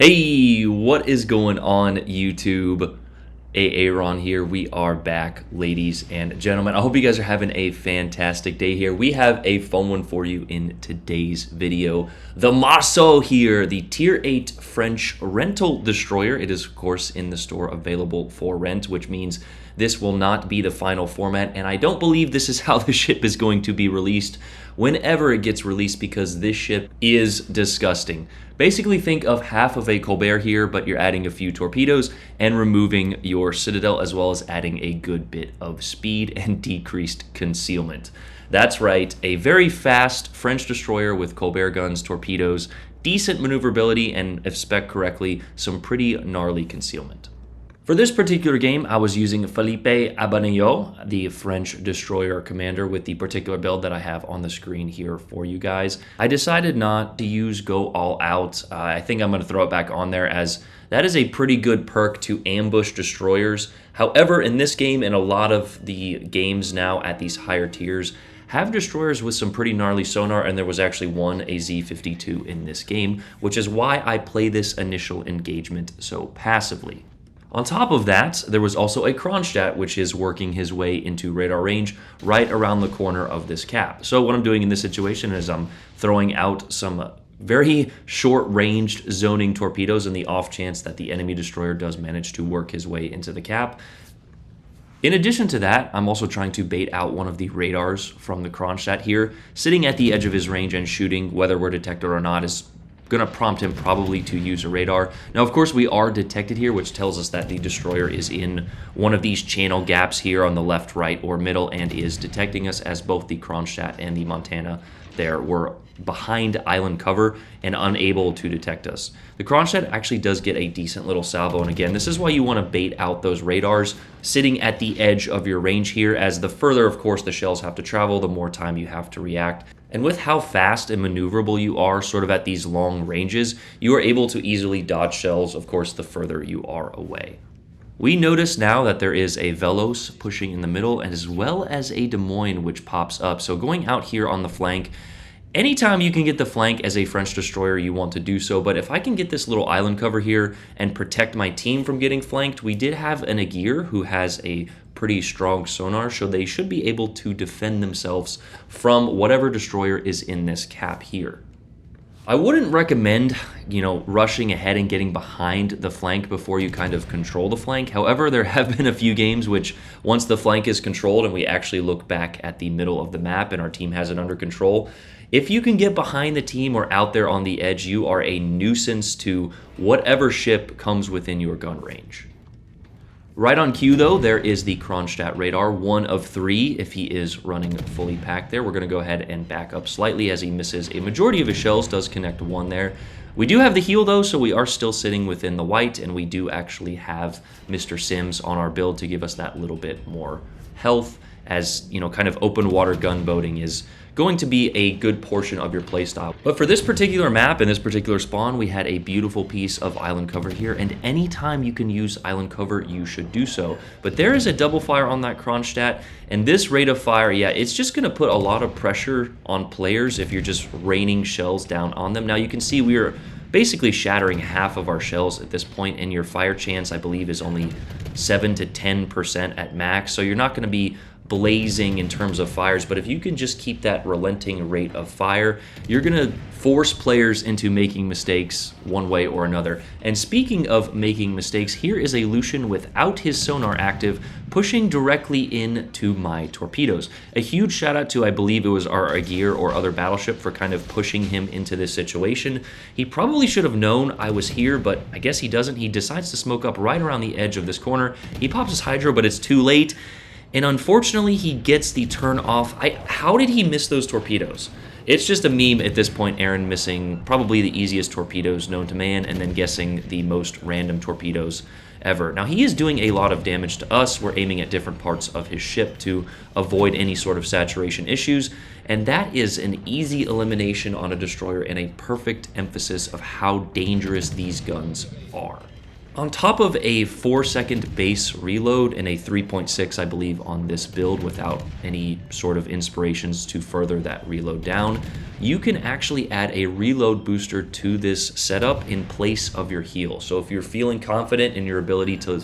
Hey, what is going on, YouTube? Aaron here. We are back, ladies and gentlemen. I hope you guys are having a fantastic day here. We have a fun one for you in today's video. The Marceau here, the Tier 8 French rental destroyer. It is, of course, in the store available for rent, which means this will not be the final format, and I don't believe this is how the ship is going to be released whenever it gets released, because this ship is disgusting. Basically, think of half of a Colbert here, but you're adding a few torpedoes and removing your citadel, as well as adding a good bit of speed and decreased concealment. That's right, a very fast French destroyer with Colbert guns, torpedoes, decent maneuverability, and if spec correctly, some pretty gnarly concealment. For this particular game, I was using Philippe Abaneyo, the French destroyer commander, with the particular build that I have on the screen here for you guys. I decided not to use Go All Out. I think I'm going to throw it back on there, as that is a pretty good perk to ambush destroyers. However, in this game and a lot of the games now at these higher tiers, have destroyers with some pretty gnarly sonar, and there was actually one, a Z-52, in this game, which is why I play this initial engagement so passively. On top of that, there was also a Kronstadt, which is working his way into radar range right around the corner of this cap. So what I'm doing in this situation is I'm throwing out some very short-ranged zoning torpedoes in the off chance that the enemy destroyer does manage to work his way into the cap. In addition to that, I'm also trying to bait out one of the radars from the Kronstadt here. Sitting at the edge of his range and shooting, whether we're detected or not, is going to prompt him probably to use a radar. Now, of course, we are detected here, which tells us that the destroyer is in one of these channel gaps here on the left, right, or middle, and is detecting us, as both the Kronstadt and the Montana there were behind island cover and unable to detect us. The Kronstadt actually does get a decent little salvo, and again, this is why you want to bait out those radars sitting at the edge of your range here, as the further, of course, the shells have to travel, the more time you have to react. And with how fast and maneuverable you are sort of at these long ranges, you are able to easily dodge shells, of course, the further you are away. We notice now that there is a Velos pushing in the middle, as well as a Des Moines which pops up. So going out here on the flank, anytime you can get the flank as a French destroyer, you want to do so. But if I can get this little island cover here and protect my team from getting flanked, we did have an Aguirre who has a pretty strong sonar, so they should be able to defend themselves from whatever destroyer is in this cap here. I wouldn't recommend, rushing ahead and getting behind the flank before you kind of control the flank. However, there have been a few games which, once the flank is controlled and we actually look back at the middle of the map and our team has it under control, if you can get behind the team or out there on the edge, you are a nuisance to whatever ship comes within your gun range. Right on cue, though, there is the Kronstadt radar, 1 of 3 if he is running fully packed there. We're going to go ahead and back up slightly as he misses a majority of his shells, does connect 1 there. We do have the heal, though, so we are still sitting within the white, and we do actually have Mr. Sims on our build to give us that little bit more health, as, kind of open water gunboating is going to be a good portion of your playstyle. But for this particular map and this particular spawn, we had a beautiful piece of island cover here, and anytime you can use island cover, you should do so. But there is a double fire on that Kronstadt, and this rate of fire, yeah, it's just going to put a lot of pressure on players if you're just raining shells down on them. Now you can see we are basically shattering half of our shells at this point, and your fire chance, I believe, is only 7 to 10% at max, so you're not going to be blazing in terms of fires, but if you can just keep that relenting rate of fire, you're going to force players into making mistakes one way or another. And speaking of making mistakes, here is a Lucian without his sonar active, pushing directly into my torpedoes. A huge shout out to, I believe it was our Aguirre or other battleship, for kind of pushing him into this situation. He probably should have known I was here, but I guess he doesn't. He decides to smoke up right around the edge of this corner. He pops his hydro, but it's too late. And unfortunately, he gets the turn off. How did he miss those torpedoes? It's just a meme at this point, Aaron missing probably the easiest torpedoes known to man, and then guessing the most random torpedoes ever. Now, he is doing a lot of damage to us. We're aiming at different parts of his ship to avoid any sort of saturation issues, and that is an easy elimination on a destroyer and a perfect emphasis of how dangerous these guns are. On top of a 4-second base reload and a 3.6, I believe, on this build without any sort of inspirations to further that reload down, you can actually add a reload booster to this setup in place of your heal. So if you're feeling confident in your ability to,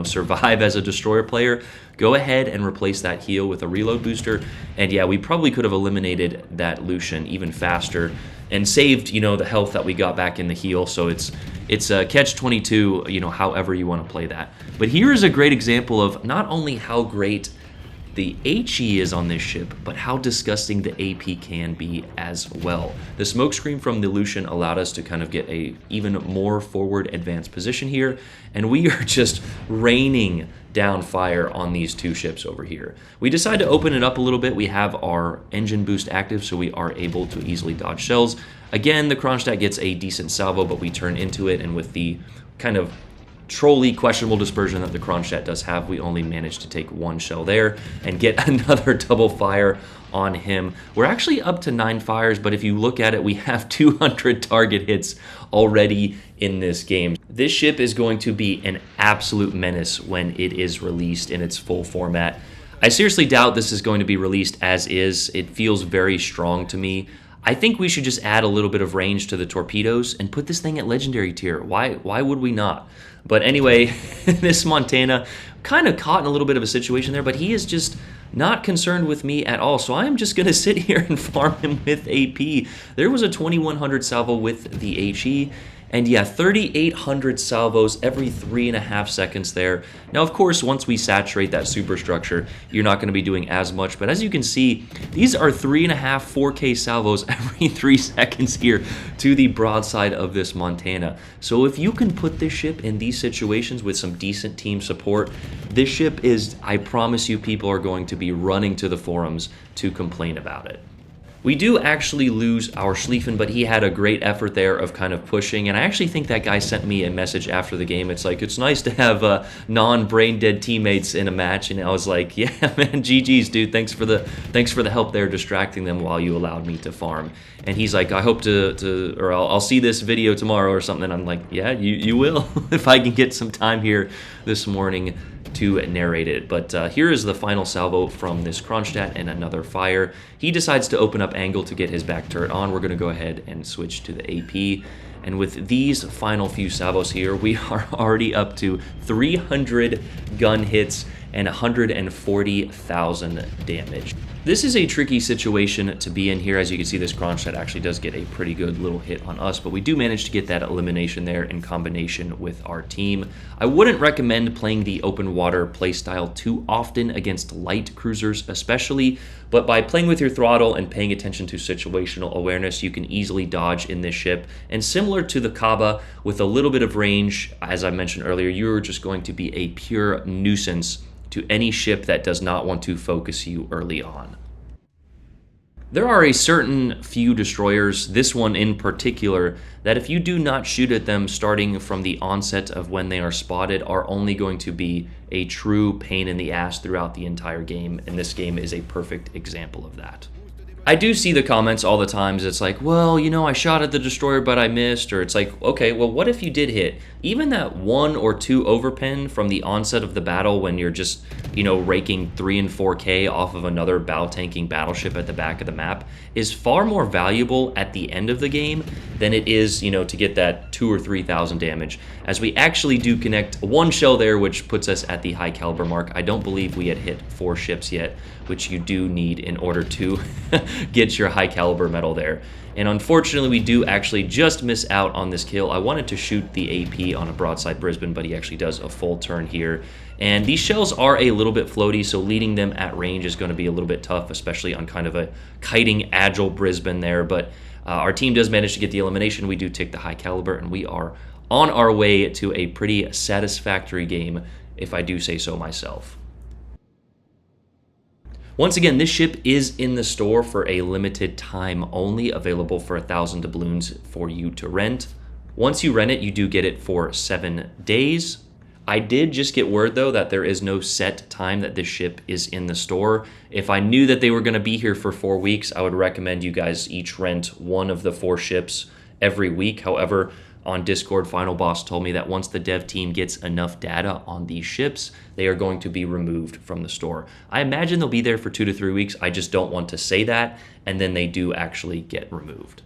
survive as a destroyer player, go ahead and replace that heal with a reload booster. And yeah, we probably could have eliminated that Lucian even faster and saved, the health that we got back in the heal. So it's a catch-22, however you want to play that. But here is a great example of not only how great the HE is on this ship, but how disgusting the AP can be as well. The smoke screen from the Lucian allowed us to kind of get a even more forward advanced position here, and we are just raining down fire on these two ships over here. We decided to open it up a little bit. We have our engine boost active, so we are able to easily dodge shells. Again, the Kronstadt gets a decent salvo, but we turn into it, and with the kind of trolly questionable dispersion that the Kronstadt does have, we only managed to take one shell there and get another double fire on him. We're actually up to 9 fires, but if you look at it, we have 200 target hits already in this game. This ship is going to be an absolute menace when it is released in its full format. I seriously doubt this is going to be released as is. It feels very strong to me. I think we should just add a little bit of range to the torpedoes and put this thing at legendary tier. Why would we not? But anyway, this Montana kind of caught in a little bit of a situation there, but he is just not concerned with me at all. So I am just going to sit here and farm him with AP. There was a 2100 salvo with the HE. And yeah, 3,800 salvos every 3.5 seconds there. Now, of course, once we saturate that superstructure, you're not going to be doing as much. But as you can see, these are 3.5 4K salvos every 3 seconds here to the broadside of this Montana. So if you can put this ship in these situations with some decent team support, this ship is, I promise you, people are going to be running to the forums to complain about it. We do actually lose our Schlieffen, but he had a great effort there of kind of pushing, and I actually think that guy sent me a message after the game. It's like, it's nice to have non-brain-dead teammates in a match, and I was like, yeah, man, GG's, dude. Thanks for the help there, distracting them while you allowed me to farm. And he's like, I hope or I'll see this video tomorrow or something. I'm like, yeah, you will, if I can get some time here this morning to narrate it. But here is the final salvo from this Kronstadt and another fire. He decides to open up angle to get his back turret on. We're going to go ahead and switch to the AP. And with these final few salvos here, we are already up to 300 gun hits and 140,000 damage. This is a tricky situation to be in here. As you can see, this Kronstadt actually does get a pretty good little hit on us, but we do manage to get that elimination there in combination with our team. I wouldn't recommend playing the open water playstyle too often against light cruisers especially, but by playing with your throttle and paying attention to situational awareness, you can easily dodge in this ship. And similar to the Kaba, with a little bit of range, as I mentioned earlier, you're just going to be a pure nuisance to any ship that does not want to focus you early on. There are a certain few destroyers, this one in particular, that if you do not shoot at them starting from the onset of when they are spotted, are only going to be a true pain in the ass throughout the entire game, and this game is a perfect example of that. I do see the comments all the times. It's like, well, I shot at the destroyer, but I missed. Or it's like, okay, well, what if you did hit? Even that 1 or 2 overpen from the onset of the battle when you're just, raking 3 and 4K off of another bow tanking battleship at the back of the map is far more valuable at the end of the game than it is, to get that 2,000 or 3,000 damage. As we actually do connect 1 shell there, which puts us at the high caliber mark. I don't believe we had hit 4 ships yet, which you do need in order to get your high caliber medal there. And unfortunately, we do actually just miss out on this kill. I wanted to shoot the AP on a broadside Brisbane, but he actually does a full turn here. And these shells are a little bit floaty, so leading them at range is going to be a little bit tough, especially on kind of a kiting agile Brisbane there. But our team does manage to get the elimination. We do tick the high caliber, and we are on our way to a pretty satisfactory game, if I do say so myself. Once again, this ship is in the store for a limited time only, available for 1,000 doubloons for you to rent. Once you rent it, you do get it for 7 days. I did just get word, though, that there is no set time that this ship is in the store. If I knew that they were going to be here for 4 weeks, I would recommend you guys each rent one of the 4 ships every week. However, on Discord, Final Boss told me that once the dev team gets enough data on these ships, they are going to be removed from the store. I imagine they'll be there for 2 to 3 weeks. I just don't want to say that, and then they do actually get removed.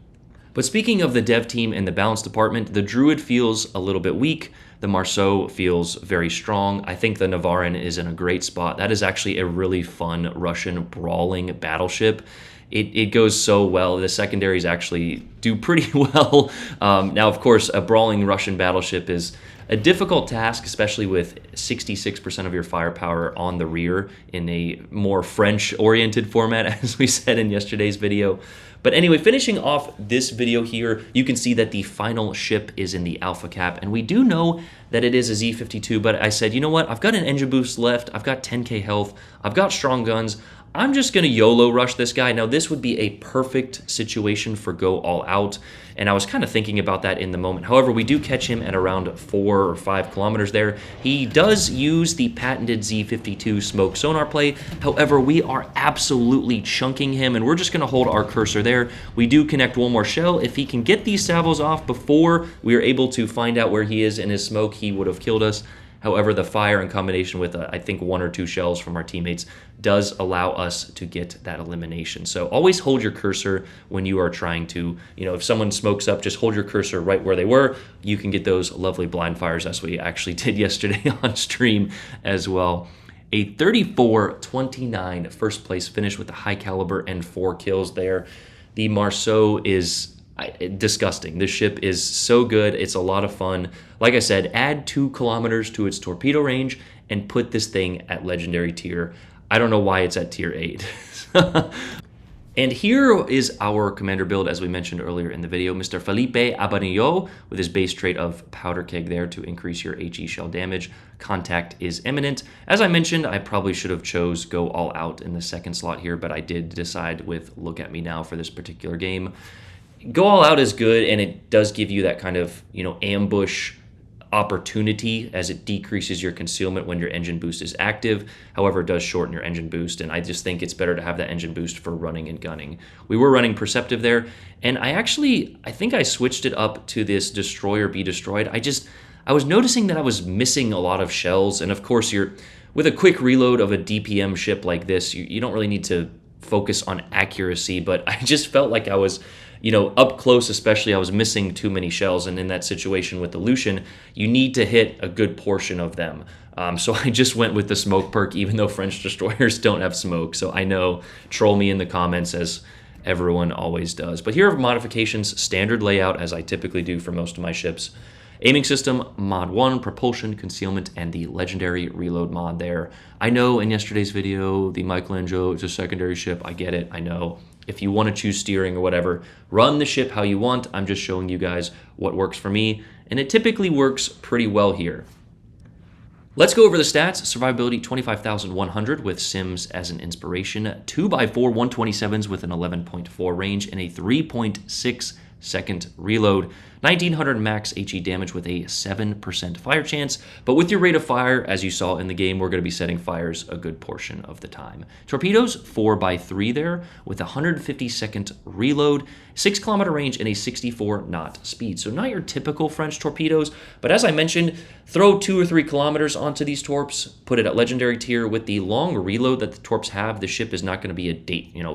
But speaking of the dev team and the balance department, the Druid feels a little bit weak. The Marceau feels very strong. I think the Navarin is in a great spot. That is actually a really fun Russian brawling battleship. It goes so well. The secondaries actually do pretty well. Now, of course, a brawling Russian battleship is a difficult task, especially with 66% of your firepower on the rear in a more French-oriented format, as we said in yesterday's video. But anyway, finishing off this video here, you can see that the final ship is in the Alpha Cap, and we do know that it is a Z52, but I said, you know what, I've got an engine boost left, I've got 10k health, I've got strong guns, I'm just going to YOLO rush this guy. Now, this would be a perfect situation for go all out, and I was kind of thinking about that in the moment. However, we do catch him at around 4 or 5 kilometers there. He does use the patented Z52 smoke sonar play. However, we are absolutely chunking him, and we're just going to hold our cursor there. We do connect one more shell. If he can get these salvos off before we are able to find out where he is in his smoke, he would have killed us. However, the fire in combination with, I think, 1 or 2 shells from our teammates does allow us to get that elimination. So always hold your cursor when you are trying to, if someone smokes up, just hold your cursor right where they were. You can get those lovely blind fires, as we actually did yesterday on stream as well. A 34-29 first place finish with a high caliber and 4 kills there. The Marceau is disgusting. This ship is so good. It's a lot of fun. Like I said, add 2 kilometers to its torpedo range and put this thing at legendary tier. I don't know why it's at tier 8. And here is our commander build, as we mentioned earlier in the video. Mr. Felipe Abanillo with his base trait of powder keg there to increase your HE shell damage. Contact is imminent. As I mentioned, I probably should have chose go all out in the second slot here, but I did decide with look at me now for this particular game. Go all out is good, and it does give you that kind of, ambush opportunity as it decreases your concealment when your engine boost is active. However, it does shorten your engine boost, and I just think it's better to have that engine boost for running and gunning. We were running Perceptive there, and I think I switched it up to this Destroyer Be Destroyed. I was noticing that I was missing a lot of shells, and of course, with a quick reload of a DPM ship like this, you don't really need to focus on accuracy, but I just felt like I was up close especially, I was missing too many shells, and in that situation with the Lucian, you need to hit a good portion of them. So I just went with the smoke perk, even though French destroyers don't have smoke. So I know, troll me in the comments as everyone always does. But here are modifications, standard layout as I typically do for most of my ships. Aiming system, mod 1, propulsion, concealment, and the legendary reload mod there. I know in yesterday's video, the Michelangelo is a secondary ship. I get it, I know. If you want to choose steering or whatever, run the ship how you want. I'm just showing you guys what works for me, and it typically works pretty well here. Let's go over the stats. Survivability 25,100 with Sims as an inspiration, 2x4 127s with an 11.4 range, and a 3.6 second reload. 1900 max HE damage with a 7% fire chance, but with your rate of fire, as you saw in the game, we're going to be setting fires a good portion of the time. Torpedoes, 4x3 there, with a 150-second reload, 6-kilometer range, and a 64-knot speed. So not your typical French torpedoes, but as I mentioned, throw 2 or 3 kilometers onto these torps, put it at legendary tier. With the long reload that the torps have, the ship is not going to be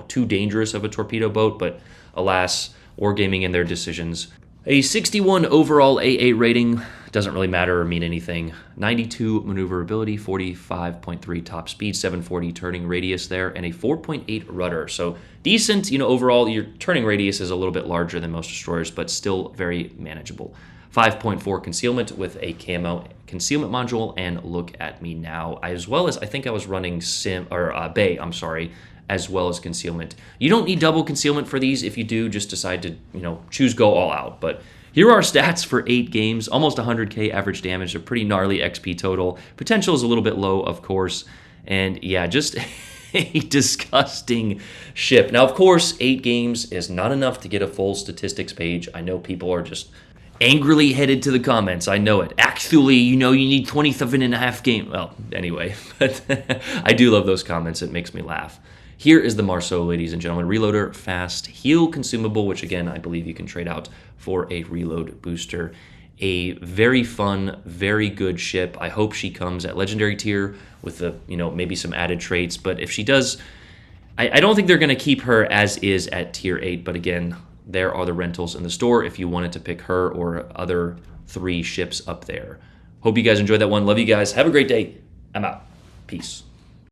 too dangerous of a torpedo boat, but alas, wargaming in their decisions. A 61 overall AA rating, doesn't really matter or mean anything. 92 maneuverability, 45.3 top speed, 740 turning radius there, and a 4.8 rudder. So decent, overall your turning radius is a little bit larger than most destroyers, but still very manageable. 5.4 concealment with a camo concealment module, and look at me now. As well as, I think I was running Bay, as well as concealment. You don't need double concealment for these. If you do, just decide to, choose go all out. But here are stats for 8 games, almost 100k average damage, a pretty gnarly XP total. Potential is a little bit low, of course. And yeah, just a disgusting ship. Now, of course, 8 games is not enough to get a full statistics page. I know people are just angrily headed to the comments. I know it. Actually, you need 27.5 games. Well, anyway, but I do love those comments. It makes me laugh. Here is the Marceau, ladies and gentlemen. Reloader, fast, heal consumable, which again, I believe you can trade out for a reload booster. a very fun, very good ship. I hope she comes at legendary tier with the, maybe some added traits. But if she does, I don't think they're going to keep her as is at tier 8. But again, there are the rentals in the store if you wanted to pick her or other 3 ships up there. Hope you guys enjoyed that one. Love you guys. Have a great day. I'm out. Peace.